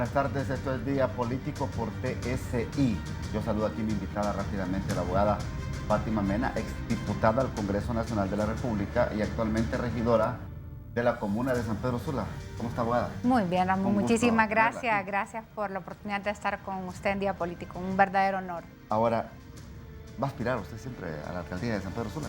Buenas tardes, esto es Día Político por TSI. Yo saludo aquí a mi invitada rápidamente, la abogada Fátima Mena, exdiputada al Congreso Nacional de la República y actualmente regidora de la comuna de San Pedro Sula. ¿Cómo está, abogada? Muy bien, Ramón. Muchísimas gracias. tenerla. Gracias por la oportunidad de estar con usted en Día Político. Un verdadero honor. Ahora, ¿va a aspirar usted siempre a la alcaldía de San Pedro Sula?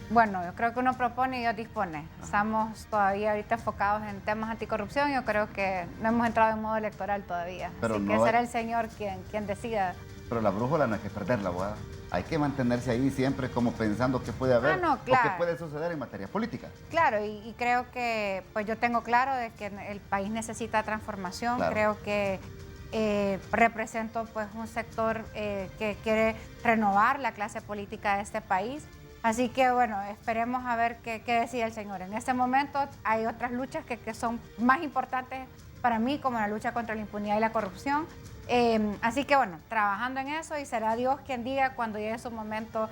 Bueno, yo creo que uno propone y Dios dispone. Estamos todavía ahorita enfocados en temas anticorrupción. Yo creo que no hemos entrado en modo electoral todavía. Pero así no que hay... será el Señor quien decida. Pero la brújula no hay que perderla, abogada. Hay que mantenerse ahí siempre como pensando qué puede haber no, claro. o qué puede suceder en materia política. Claro, y creo que pues yo tengo claro de que el país necesita transformación. Claro. Creo que represento pues un sector que quiere renovar la clase política de este país. Así que bueno, esperemos a ver qué decide el Señor. En este momento hay otras luchas que son más importantes para mí, como la lucha contra la impunidad y la corrupción. Así que bueno, trabajando en eso, y será Dios quien diga cuando llegue su momento,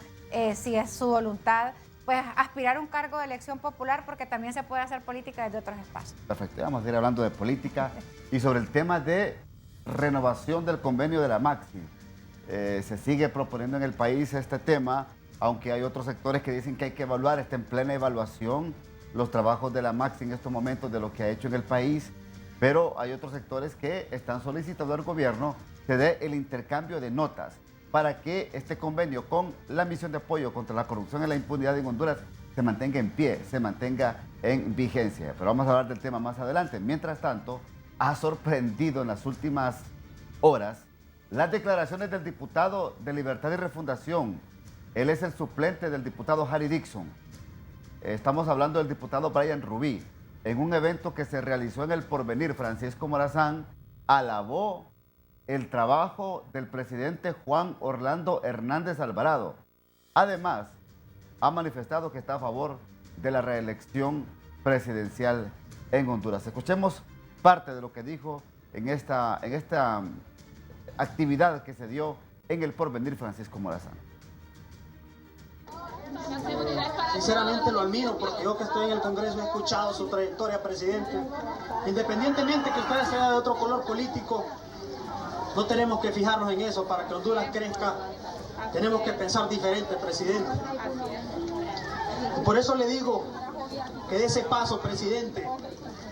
si es su voluntad, pues aspirar a un cargo de elección popular, porque también se puede hacer política desde otros espacios. Perfecto, vamos a ir hablando de política y sobre el tema de renovación del convenio de la Maxi. Se sigue proponiendo en el país este tema, aunque hay otros sectores que dicen que hay que evaluar, está en plena evaluación los trabajos de la Maxi en estos momentos de lo que ha hecho en el país, pero hay otros sectores que están solicitando al gobierno que dé el intercambio de notas para que este convenio con la misión de apoyo contra la corrupción y la impunidad en Honduras se mantenga en pie, se mantenga en vigencia. Pero vamos a hablar del tema más adelante. Mientras tanto, ha sorprendido en las últimas horas las declaraciones del diputado de Libertad y Refundación. Él es el suplente del diputado Harry Dixon. Estamos hablando del diputado Brian Rubí. En un evento que se realizó en El Porvenir, Francisco Morazán alabó el trabajo del presidente Juan Orlando Hernández Alvarado. Además, ha manifestado que está a favor de la reelección presidencial en Honduras. Escuchemos parte de lo que dijo en esta actividad que se dio en El Porvenir, Francisco Morazán. Sinceramente lo admiro, porque yo que estoy en el Congreso he escuchado su trayectoria, presidente. Independientemente que usted sea de otro color político, no tenemos que fijarnos en eso. Para que Honduras crezca, tenemos que pensar diferente, presidente. Y por eso le digo que dé ese paso, presidente,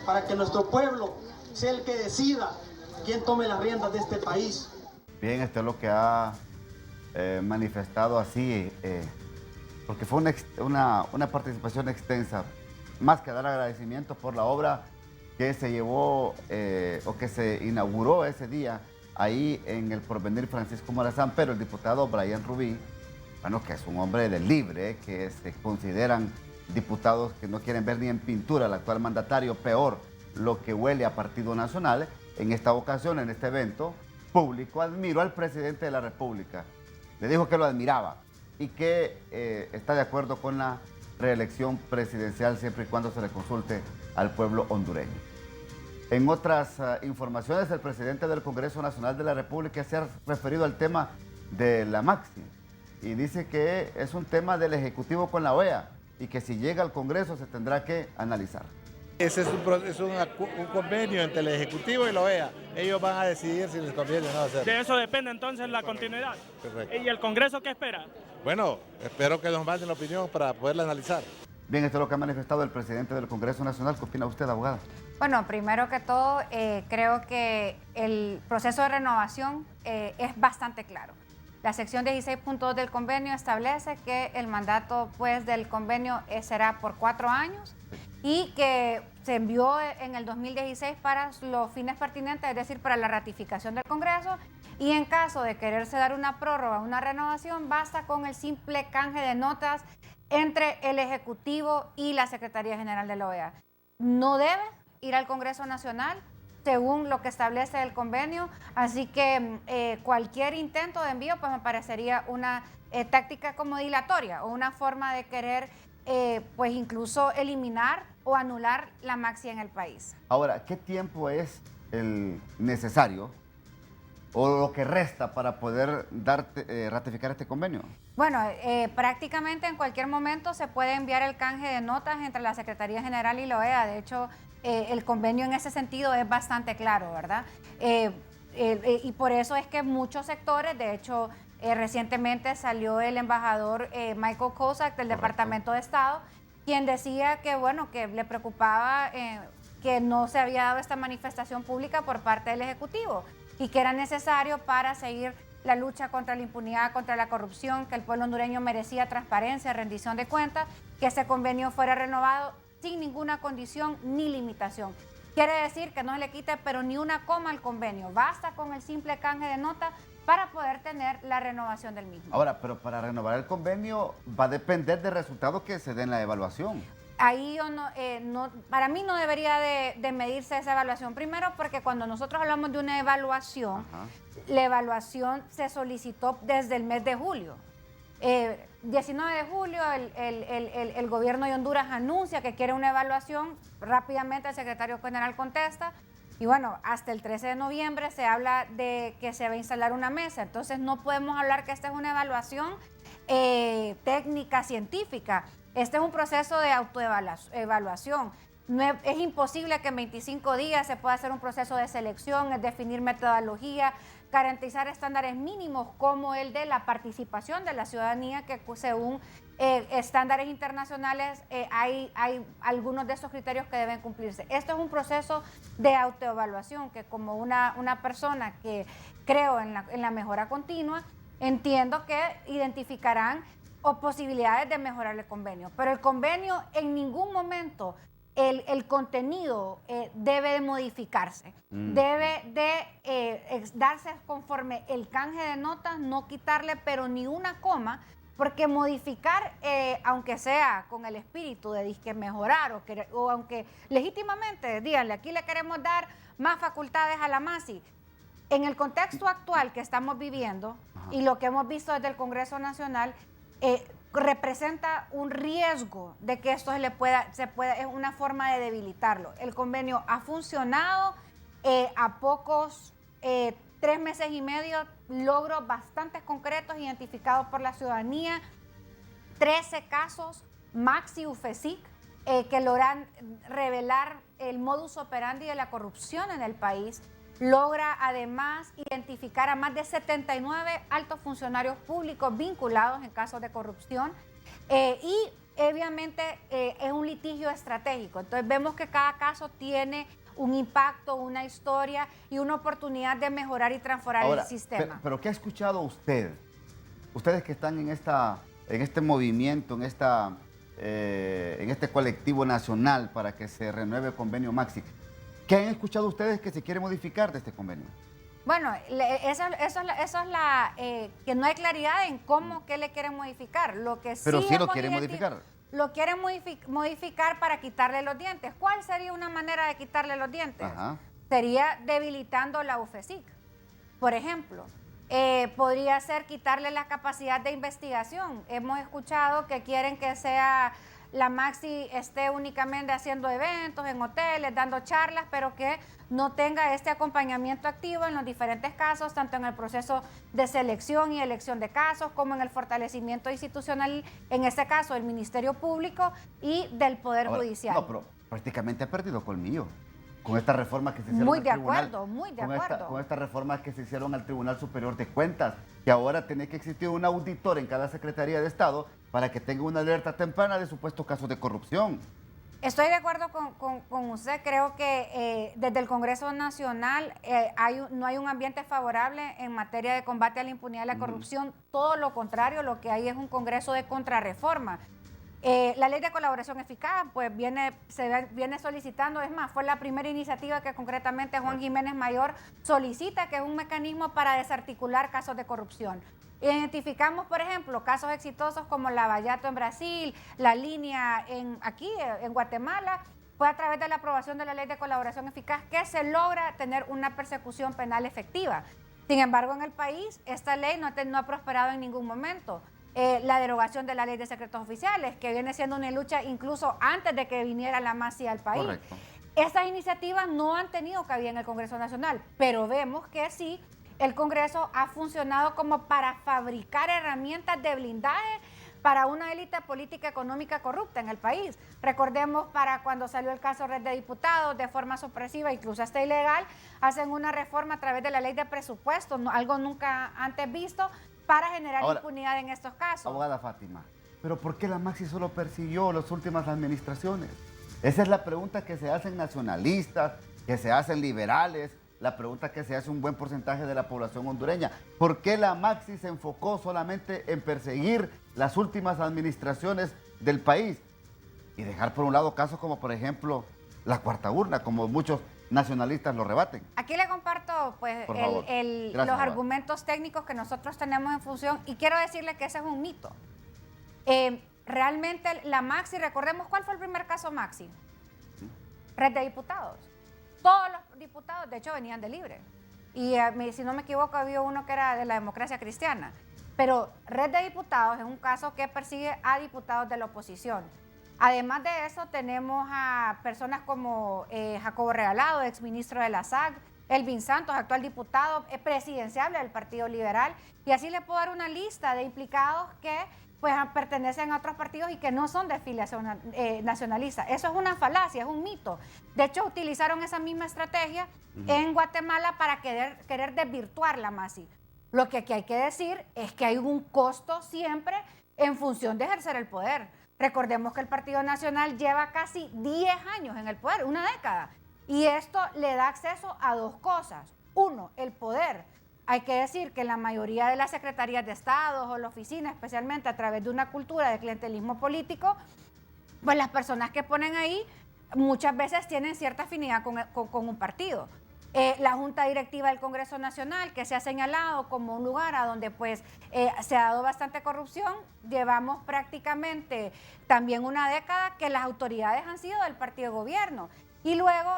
para que nuestro pueblo sea el que decida quién tome las riendas de este país. Bien, esto es lo que ha manifestado así, porque fue una participación extensa, más que dar agradecimientos por la obra que se llevó o que se inauguró ese día ahí en El Porvenir, Francisco Morazán, pero el diputado Brian Rubí, bueno, que es un hombre de libre, que se consideran diputados que no quieren ver ni en pintura al actual mandatario, peor, lo que huele a Partido Nacional. En esta ocasión, en este evento público, admiró al presidente de la República, le dijo que lo admiraba y que está de acuerdo con la reelección presidencial siempre y cuando se le consulte al pueblo hondureño. En otras informaciones, el presidente del Congreso Nacional de la República se ha referido al tema de la Maxi y dice que es un tema del Ejecutivo con la OEA y que si llega al Congreso se tendrá que analizar. Ese es un convenio entre el Ejecutivo y la OEA. Ellos van a decidir si les conviene o no hacerlo. De eso depende entonces la continuidad. Correcto. ¿Y el Congreso qué espera? Bueno, espero que nos manden la opinión para poderla analizar. Bien, esto es lo que ha manifestado el presidente del Congreso Nacional. ¿Qué opina usted, abogada? Bueno, primero que todo, creo que el proceso de renovación es bastante claro. La sección 16.2 del convenio establece que el mandato pues, del convenio será por 4 años y que se envió en el 2016 para los fines pertinentes, es decir, para la ratificación del Congreso, y en caso de quererse dar una prórroga, una renovación, basta con el simple canje de notas entre el Ejecutivo y la Secretaría General de la OEA. No debe ir al Congreso Nacional, según lo que establece el convenio, así que cualquier intento de envío pues me parecería una táctica como dilatoria o una forma de querer pues incluso eliminar o anular la Maxi en el país. Ahora, ¿qué tiempo es el necesario o lo que resta para poder ratificar este convenio? Bueno, prácticamente en cualquier momento se puede enviar el canje de notas entre la Secretaría General y la OEA. De hecho, el convenio en ese sentido es bastante claro, ¿verdad? Y por eso es que muchos sectores, de hecho, recientemente salió el embajador Michael Kozak del Departamento de Estado, quien decía que, bueno, que le preocupaba que no se había dado esta manifestación pública por parte del Ejecutivo y que era necesario para seguir la lucha contra la impunidad, contra la corrupción, que el pueblo hondureño merecía transparencia, rendición de cuentas, que ese convenio fuera renovado sin ninguna condición ni limitación. Quiere decir que no le quite pero ni una coma al convenio, basta con el simple canje de nota para poder tener la renovación del mismo. Ahora, pero para renovar el convenio va a depender del resultado que se dé en la evaluación. Ahí yo para mí no debería de medirse esa evaluación. Primero porque cuando nosotros hablamos de una evaluación, la evaluación se solicitó desde el mes de julio. 19 de julio el gobierno de Honduras anuncia que quiere una evaluación, rápidamente el secretario general contesta y bueno, hasta el 13 de noviembre se habla de que se va a instalar una mesa, entonces no podemos hablar que esta es una evaluación técnica, científica. Este es un proceso de autoevaluación. Es imposible que en 25 días se pueda hacer un proceso de selección, es definir metodología, garantizar estándares mínimos como el de la participación de la ciudadanía, que según estándares internacionales hay algunos de esos criterios que deben cumplirse. Esto es un proceso de autoevaluación que como una persona que creo en la mejora continua, entiendo que identificarán o posibilidades de mejorar el convenio. Pero el convenio en ningún momento, el contenido debe de modificarse, debe de darse conforme el canje de notas, no quitarle pero ni una coma, porque modificar, aunque sea con el espíritu de disque mejorar o aunque legítimamente, díganle, aquí le queremos dar más facultades a la MASI, en el contexto actual que estamos viviendo y lo que hemos visto desde el Congreso Nacional, representa un riesgo de que esto es una forma de debilitarlo. El convenio ha funcionado a pocos 3 meses y medio, logros bastante concretos identificados por la ciudadanía, 13 casos Maxi UFESIC que logran revelar el modus operandi de la corrupción en el país. Logra además identificar a más de 79 altos funcionarios públicos vinculados en casos de corrupción y obviamente es un litigio estratégico. Entonces vemos que cada caso tiene un impacto, una historia y una oportunidad de mejorar y transformar el sistema. Pero ¿qué ha escuchado usted? Ustedes que están en este movimiento, en este colectivo nacional para que se renueve el convenio Maxi. ¿Qué han escuchado ustedes que se quiere modificar de este convenio? Bueno, eso es que no hay claridad en cómo, qué le quieren modificar. Pero sí lo quieren modificar. Lo quieren modificar para quitarle los dientes. ¿Cuál sería una manera de quitarle los dientes? Sería debilitando la UFESIC, por ejemplo. Podría ser quitarle la capacidad de investigación. Hemos escuchado que quieren que la Maxi esté únicamente haciendo eventos en hoteles, dando charlas, pero que no tenga este acompañamiento activo en los diferentes casos, tanto en el proceso de selección y elección de casos, como en el fortalecimiento institucional, en este caso, del Ministerio Público y del Poder Judicial. No, pero prácticamente ha perdido colmillo con estas reformas que se hicieron al tribunal. Muy de acuerdo. Con estas reformas que se hicieron al Tribunal Superior de Cuentas, que ahora tiene que existir un auditor en cada Secretaría de Estado para que tenga una alerta temprana de supuestos casos de corrupción. Estoy de acuerdo con usted. Creo que desde el Congreso Nacional no hay un ambiente favorable en materia de combate a la impunidad y la corrupción. Todo lo contrario, lo que hay es un Congreso de contrarreforma. La ley de colaboración eficaz pues viene solicitando, es más, fue la primera iniciativa que concretamente Juan Jiménez Mayor solicita, que es un mecanismo para desarticular casos de corrupción. Identificamos, por ejemplo, casos exitosos como Lavallato en Brasil, la línea aquí en Guatemala. Fue a través de la aprobación de la ley de colaboración eficaz que se logra tener una persecución penal efectiva. Sin embargo, en el país esta ley no ha prosperado en ningún momento. La derogación de la ley de secretos oficiales, que viene siendo una lucha incluso antes de que viniera la MASI al país. Correcto. Estas iniciativas no han tenido cabida en el Congreso Nacional, pero vemos que sí, el Congreso ha funcionado como para fabricar herramientas de blindaje para una élite política económica corrupta en el país. Recordemos para cuando salió el caso Red de Diputados, de forma sorpresiva, incluso hasta ilegal, hacen una reforma a través de la ley de presupuestos, algo nunca antes visto, para generar impunidad en estos casos. Abogada Fátima, ¿pero por qué la Maxi solo persiguió las últimas administraciones? Esa es la pregunta que se hacen nacionalistas, que se hacen liberales, la pregunta que se hace un buen porcentaje de la población hondureña. ¿Por qué la Maxi se enfocó solamente en perseguir las últimas administraciones del país y dejar por un lado casos como, por ejemplo, la cuarta urna, como muchos nacionalistas lo rebaten? Aquí le comparto pues los argumentos técnicos que nosotros tenemos en función y quiero decirle que ese es un mito. Realmente la Maxi, recordemos cuál fue el primer caso Maxi. Red de Diputados. Todos los diputados, de hecho, venían de Libre. Y si no me equivoco, había uno que era de la Democracia Cristiana. Pero Red de Diputados es un caso que persigue a diputados de la oposición. Además de eso, tenemos a personas como Jacobo Regalado, exministro de la SAC, Elvin Santos, actual diputado presidencial del Partido Liberal. Y así le puedo dar una lista de implicados que pues pertenecen a otros partidos y que no son de filiación nacionalista. Eso es una falacia, es un mito. De hecho, utilizaron esa misma estrategia en Guatemala para querer desvirtuar la Maxi. Lo que aquí hay que decir es que hay un costo siempre en función de ejercer el poder. Recordemos que el Partido Nacional lleva casi 10 años en el poder, una década. Y esto le da acceso a dos cosas. Uno, el poder. Hay que decir que la mayoría de las secretarías de Estado o la oficina, especialmente a través de una cultura de clientelismo político, pues las personas que ponen ahí muchas veces tienen cierta afinidad con un partido. La Junta Directiva del Congreso Nacional, que se ha señalado como un lugar a donde pues se ha dado bastante corrupción, llevamos prácticamente también una década que las autoridades han sido del partido de gobierno. Y luego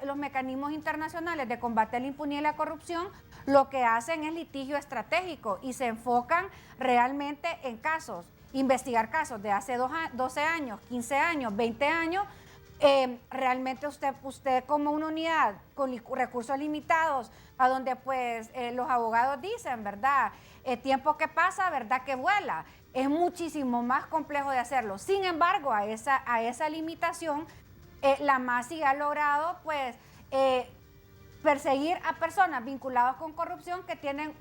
los mecanismos internacionales de combate a la impunidad y la corrupción lo que hacen es litigio estratégico y se enfocan realmente en casos, investigar casos de hace 12 años, 15 años, 20 años. Realmente usted como una unidad con recursos limitados, a donde pues los abogados dicen, ¿verdad? Tiempo que pasa, ¿verdad? Que vuela. Es muchísimo más complejo de hacerlo. Sin embargo, a esa limitación, la Maxi ha logrado pues perseguir a personas vinculadas con corrupción que tienen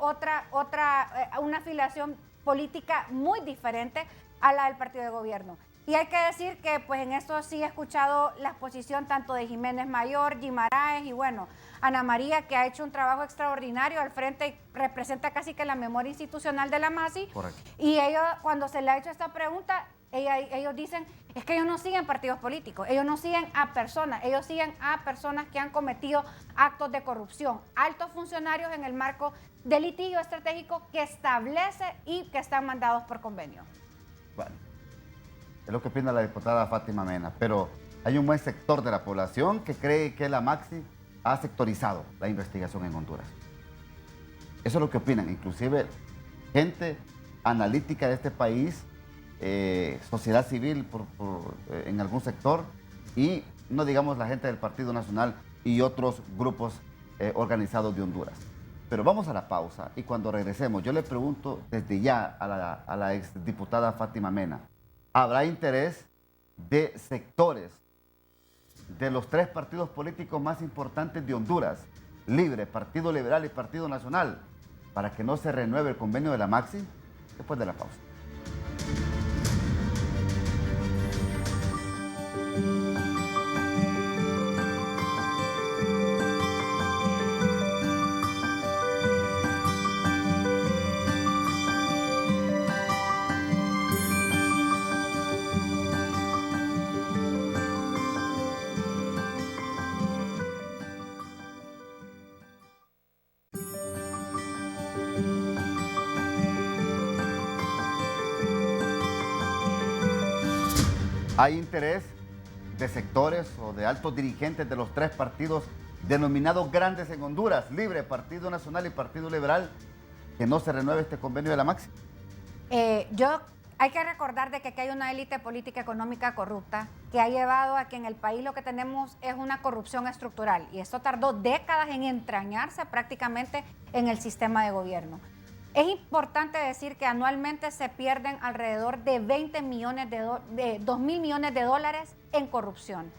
una afiliación política muy diferente a la del partido de gobierno. Y hay que decir que pues en esto sí he escuchado la exposición tanto de Jiménez Mayor, Guimaraes y bueno, Ana María, que ha hecho un trabajo extraordinario al frente y representa casi que la memoria institucional de la Maxi. Correcto. Y ellos, cuando se le ha hecho esta pregunta, ellos dicen, es que ellos no siguen partidos políticos, ellos no siguen a personas, ellos siguen a personas que han cometido actos de corrupción, altos funcionarios en el marco del litigio estratégico que establece y que están mandados por convenio. Bueno, es lo que opina la diputada Fátima Mena, pero hay un buen sector de la población que cree que la Maxi ha sectorizado la investigación en Honduras. Eso es lo que opinan, inclusive gente analítica de este país, sociedad civil en algún sector y no digamos la gente del Partido Nacional y otros grupos organizados de Honduras. Pero vamos a la pausa y cuando regresemos yo le pregunto desde ya a la exdiputada Fátima Mena, ¿habrá interés de sectores de los tres partidos políticos más importantes de Honduras, Libre, Partido Liberal y Partido Nacional, para que no se renueve el convenio de la Maxi? Después de la pausa. ¿Hay interés de sectores o de altos dirigentes de los tres partidos denominados grandes en Honduras, Libre, Partido Nacional y Partido Liberal, que no se renueve este convenio de la Maxi? Hay que recordar de que aquí hay una élite política económica corrupta que ha llevado a que en el país lo que tenemos es una corrupción estructural y esto tardó décadas en entrañarse prácticamente en el sistema de gobierno. Es importante decir que anualmente se pierden alrededor de 20 millones de 2.000 millones de dólares en corrupción.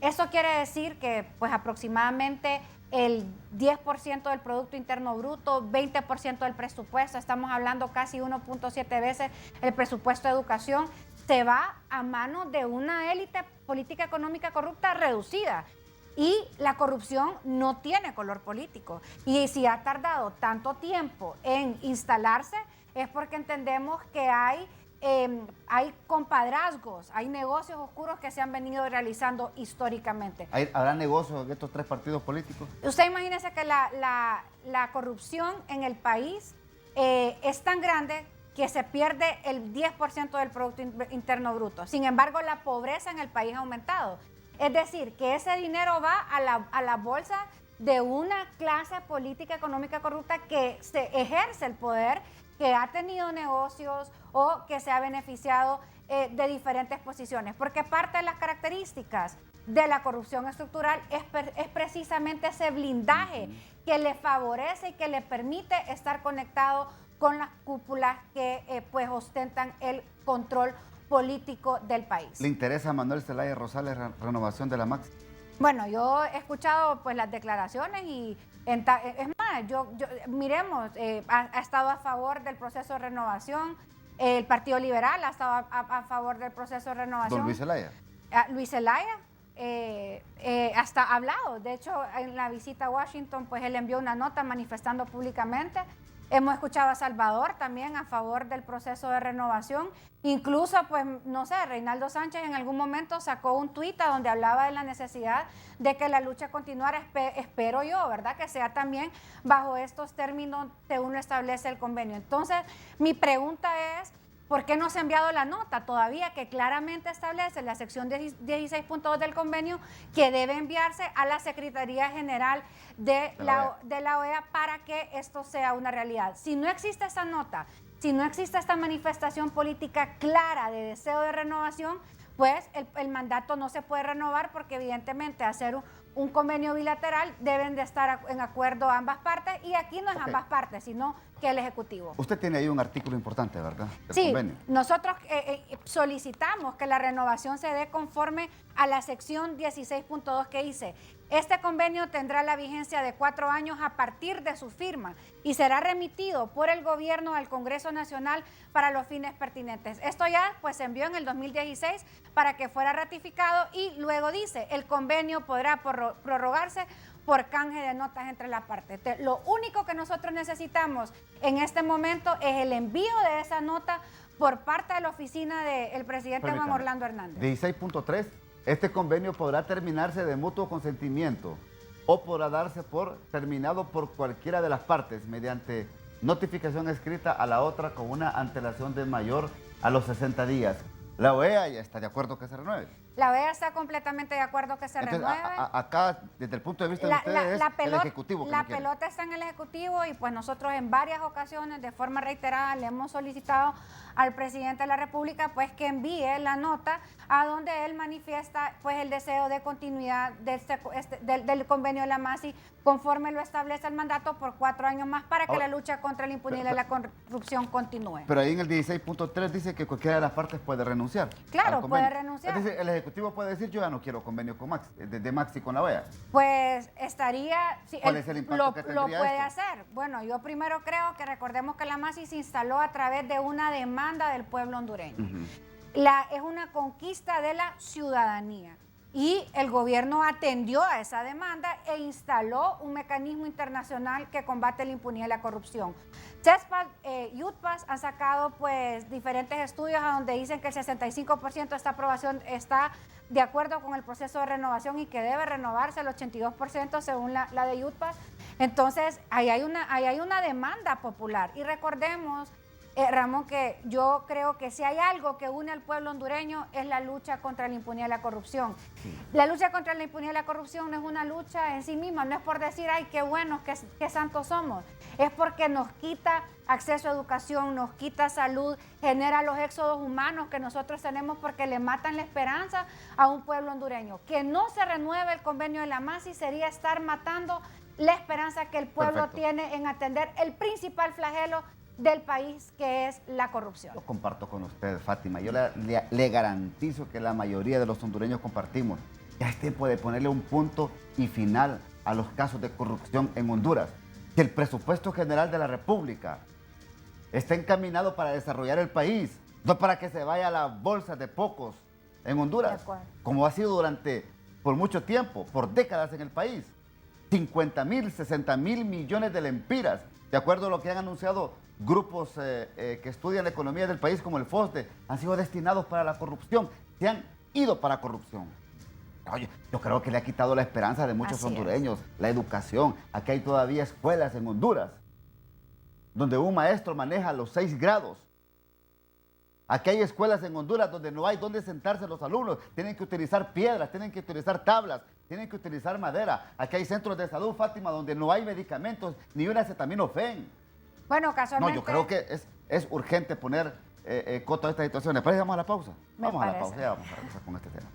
Eso quiere decir que pues aproximadamente el 10% del Producto Interno Bruto, 20% del presupuesto, estamos hablando casi 1.7 veces el presupuesto de educación, se va a manos de una élite política económica corrupta reducida. Y la corrupción no tiene color político. Y si ha tardado tanto tiempo en instalarse, es porque entendemos que hay compadrazgos, hay negocios oscuros que se han venido realizando históricamente. ¿Habrá negocios en estos 3 partidos políticos? Usted imagínese que la corrupción en el país es tan grande que se pierde el 10% del Producto Interno Bruto. Sin embargo, la pobreza en el país ha aumentado. Es decir, que ese dinero va a la bolsa de una clase política económica corrupta que se ejerce el poder, que ha tenido negocios o que se ha beneficiado de diferentes posiciones. Porque parte de las características de la corrupción estructural es precisamente ese blindaje que le favorece y que le permite estar conectado con las cúpulas que pues ostentan el control político del país. ¿Le interesa a Manuel Zelaya Rosales renovación de la MAXI? Bueno, yo he escuchado pues las declaraciones y es más, miremos, ha estado a favor del proceso de renovación, el Partido Liberal ha estado a favor del proceso de renovación. ¿Don Luis Zelaya? Luis Zelaya hasta ha hablado, de hecho en la visita a Washington pues él envió una nota manifestando públicamente. Hemos escuchado a Salvador también a favor del proceso de renovación. Incluso, pues, no sé, Reinaldo Sánchez en algún momento sacó un tuit donde hablaba de la necesidad de que la lucha continuara. Espero yo, ¿verdad? Que sea también bajo estos términos que uno establece el convenio. Entonces, mi pregunta es, ¿por qué no se ha enviado la nota todavía que claramente establece la sección 16.2 del convenio que debe enviarse a la Secretaría General de la OEA para que esto sea una realidad? Si no existe esa nota, si no existe esta manifestación política clara de deseo de renovación, pues el mandato no se puede renovar porque evidentemente hacer un convenio bilateral deben de estar en acuerdo ambas partes y aquí no es ambas partes, sino que el Ejecutivo. Usted tiene ahí un artículo importante, ¿verdad? Sí, nosotros solicitamos que la renovación se dé conforme a la sección 16.2 que dice: este convenio tendrá la vigencia de 4 años a partir de su firma y será remitido por el gobierno al Congreso Nacional para los fines pertinentes. Esto ya pues se envió en el 2016 para que fuera ratificado y luego dice: el convenio podrá prorrogarse por canje de notas entre las partes. Lo único que nosotros necesitamos en este momento es el envío de esa nota por parte de la oficina del presidente Juan Orlando Hernández. 16.3, este convenio podrá terminarse de mutuo consentimiento o podrá darse por terminado por cualquiera de las partes mediante notificación escrita a la otra con una antelación de mayor a los 60 días. La OEA ya está de acuerdo que se renueve. La OEA está completamente de acuerdo que se renueve. Acá, desde el punto de vista de ustedes, el Ejecutivo. La pelota está en el Ejecutivo y pues nosotros en varias ocasiones, de forma reiterada, le hemos solicitado al presidente de la República pues que envíe la nota a donde él manifiesta pues el deseo de continuidad del convenio de la MAXI conforme lo establece el mandato por 4 años más para que la lucha contra la impunidad y la corrupción continúe. Pero ahí en el 16.3 dice que cualquiera de las partes puede renunciar. Claro, puede renunciar. Es decir, el Ejecutivo puede decir: yo ya no quiero convenio con de MAXI con la OEA. Pues estaría... Sí, ¿Cuál es el impacto que tendría lo puede esto? hacer. Bueno, yo primero creo que recordemos que la MAXI se instaló a través de una demanda del pueblo hondureño. Es una conquista de la ciudadanía. Y el gobierno atendió a esa demanda e instaló un mecanismo internacional que combate la impunidad y la corrupción. CESPAS y UTPAS han sacado pues diferentes estudios a donde dicen que el 65% de esta aprobación está de acuerdo con el proceso de renovación y que debe renovarse el 82% según la de UTPAS. Entonces, ahí hay una demanda popular. Y recordemos, Ramón, que yo creo que si hay algo que une al pueblo hondureño es la lucha contra la impunidad y la corrupción. La lucha contra la impunidad y la corrupción no es una lucha en sí misma, no es por decir: ay, qué buenos, qué santos somos. Es porque nos quita acceso a educación, nos quita salud, genera los éxodos humanos que nosotros tenemos porque le matan la esperanza a un pueblo hondureño. Que no se renueve el convenio de la MAXI sería estar matando la esperanza que el pueblo tiene en atender el principal flagelo del país, que es la corrupción. Yo comparto con usted, Fátima. Yo le garantizo que la mayoría de los hondureños compartimos. Ya es tiempo de ponerle un punto y final a los casos de corrupción en Honduras. Que el presupuesto general de la República está encaminado para desarrollar el país, no para que se vaya a las bolsas de pocos en Honduras, como ha sido por mucho tiempo, por décadas en el país. 50.000, 60.000 millones de lempiras, de acuerdo a lo que han anunciado grupos que estudian la economía del país, como el FOSDE, han sido destinados para la corrupción, se han ido para corrupción. Oye, yo creo que le ha quitado la esperanza de muchos hondureños, la educación. Aquí hay todavía escuelas en Honduras donde un maestro maneja los 6 grados. Aquí hay escuelas en Honduras donde no hay dónde sentarse los alumnos. Tienen que utilizar piedras, tienen que utilizar tablas, tienen que utilizar madera. Aquí hay centros de salud, Fátima, donde no hay medicamentos ni un acetaminofén. Bueno, casualmente... No, yo creo que es urgente poner coto a estas situaciones. Pero vamos a la pausa. Vamos a la pausa, ya vamos a regresar con este tema.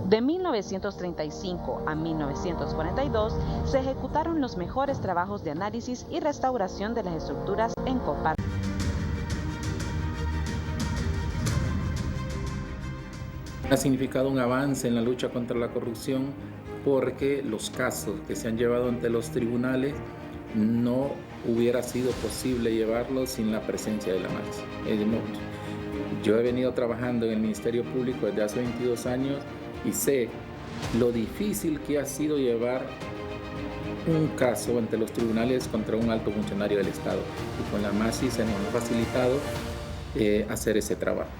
De 1935 a 1942 se ejecutaron los mejores trabajos de análisis y restauración de las estructuras en Copar. Ha significado un avance en la lucha contra la corrupción porque los casos que se han llevado ante los tribunales no hubiera sido posible llevarlos sin la presencia de la MAXI. Yo he venido trabajando en el Ministerio Público desde hace 22 años y sé lo difícil que ha sido llevar un caso ante los tribunales contra un alto funcionario del Estado. Y con la MAXI se nos ha facilitado hacer ese trabajo.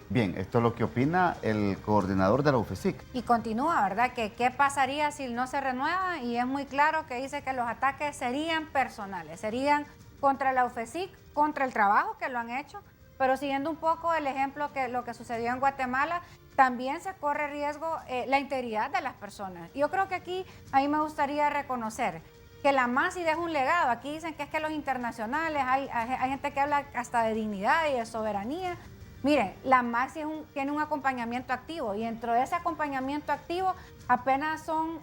Bien, esto es lo que opina el coordinador de la UFESIC. Y continúa, ¿verdad? Que qué pasaría si no se renueva, y es muy claro que dice que los ataques serían personales, serían contra la UFESIC, contra el trabajo que lo han hecho, pero siguiendo un poco el ejemplo que lo que sucedió en Guatemala, también se corre riesgo la integridad de las personas. Yo creo que aquí a mí me gustaría reconocer que la MAXI deja un legado. Aquí dicen que es que los internacionales, hay gente que habla hasta de dignidad y de soberanía. Miren, la MAXI tiene un acompañamiento activo, y dentro de ese acompañamiento activo apenas son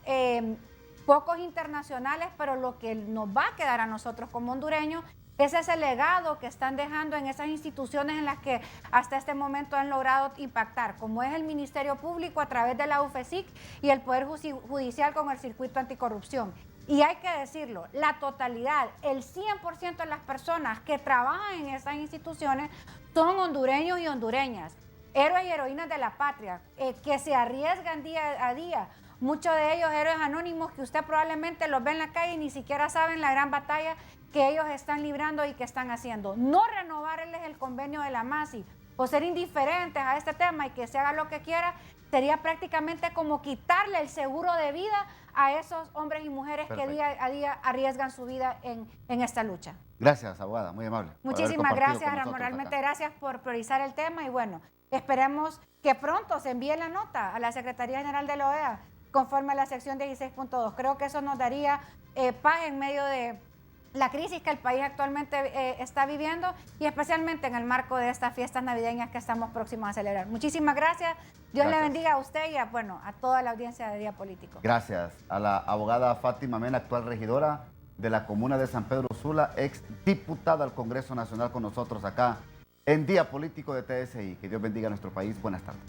pocos internacionales, pero lo que nos va a quedar a nosotros como hondureños es ese legado que están dejando en esas instituciones en las que hasta este momento han logrado impactar, como es el Ministerio Público a través de la UFESIC y el Poder Judicial con el Circuito Anticorrupción. Y hay que decirlo, la totalidad, el 100% de las personas que trabajan en esas instituciones son hondureños y hondureñas, héroes y heroínas de la patria, que se arriesgan día a día. Muchos de ellos héroes anónimos que usted probablemente los ve en la calle y ni siquiera saben la gran batalla que ellos están librando y que están haciendo. No renovarles el convenio de la MAXI o ser indiferentes a este tema y que se haga lo que quiera, sería prácticamente como quitarle el seguro de vida a esos hombres y mujeres que día a día arriesgan su vida en esta lucha. Gracias, abogada, muy amable. Muchísimas gracias, Ramón. Realmente gracias por priorizar el tema, y bueno, esperemos que pronto se envíe la nota a la Secretaría General de la OEA conforme a la sección 16.2. Creo que eso nos daría paz en medio de la crisis que el país actualmente está viviendo, y especialmente en el marco de estas fiestas navideñas que estamos próximos a celebrar. Muchísimas gracias. Dios le bendiga a usted y a toda la audiencia de Día Político. Gracias a la abogada Fátima Mena, actual regidora de la comuna de San Pedro Sula, ex diputada al Congreso Nacional, con nosotros acá en Día Político de TSI. Que Dios bendiga a nuestro país. Buenas tardes.